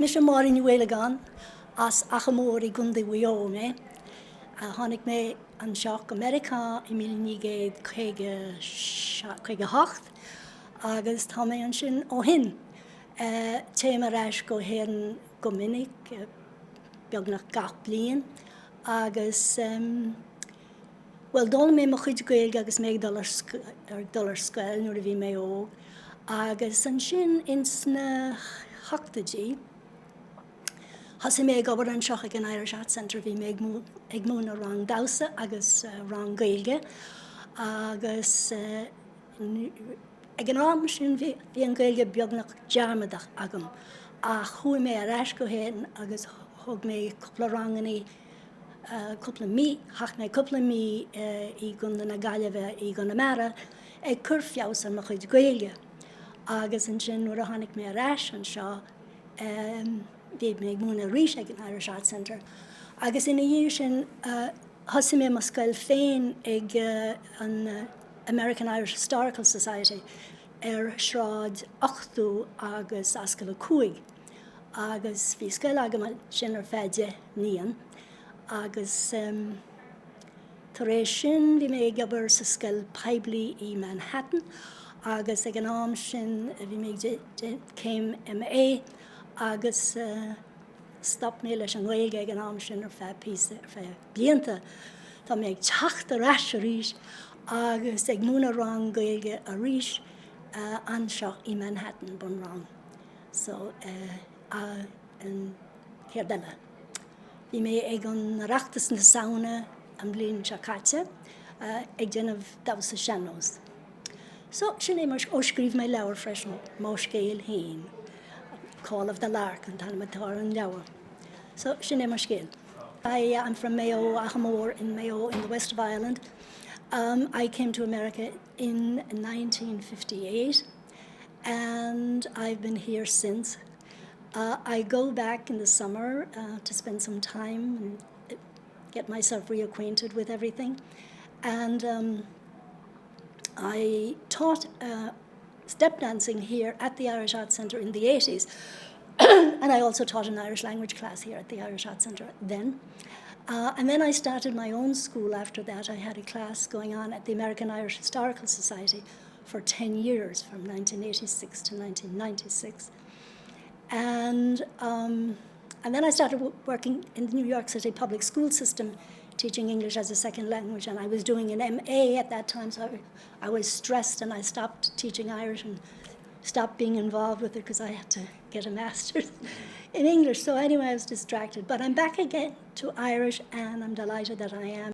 mis mar in Welagan as achamór I gunda wio me. Honnig me an seach America I 1958 agus tá mé an sin ó hin. Té mar eis go héan go minic beag nach gach blian agus well dul mé mo chuid gaeilge agus méid dul ar scoil nuair a bhí mé ó agus an sin in sna hachtaidí has I mé gobar an seach ag an Irish Art Centre bhí mé ag múna rang dawsa agus rang gaeilge agus ag an am sin bhí an gaeilge beag nach dearmadach agam a chuaigh mé ar eis go héan agus thug mé cúpla ranganí cúpla mí, hach mé cúpla mí I gunda na Gaillimhe I gona mara ag cur fios an mo chuid gaeilge agus an sin nuair a tháinig mé ar eis an seo bhí mé ag múna rís ag an Irish Art Centre agus ina dhiaidh sin thosaigh mé mo scoil féin ag an American Irish Historical Society ar shráid 8 agus ascail 5 agus bhí scoil agam sin ar feide níon agus tar éis sin bhí mé ag gabar sa scoil Paibley I Manhattan agus ag an am sin bhí mé céim MA agus stop mé leis an gaeilge ag an am sin ar feadh píosa ar feadh blianta. Tá mé ag teacht ar eis a rís agus ag múna rang gaeilge a rís an seach I Manhattan bun rang. So an céardile. Bhí mé ag an reachtas na saona an blian se caite ag déanamh dawsa seanós. So sin é mar óscríomh mé leabhar freisin má scéal hain. Call of the Lark and Talmatar and Leabhar. So sin é mar scéal. I'm from Mayo, Achamór in Mayo in the west of Ireland. I came to America in 1958 and I've been here since. I go back in the summer to spend some time and get myself reacquainted with everything. And I taught step dancing here at the Irish Art Centre in the 80s. And I also taught an Irish language class here at the Irish Art Centre then. And then I started my own school after that. I had a class going on at the American Irish Historical Society for 10 years, from 1986 to 1996. And then I started working in the New York City public school system, teaching English as a second language, and I was doing an MA at that time, so I was stressed, and I stopped teaching Irish and stopped being involved with it because I had to get a master's in English. So anyway, I was distracted. But I'm back again to Irish, and I'm delighted that I am.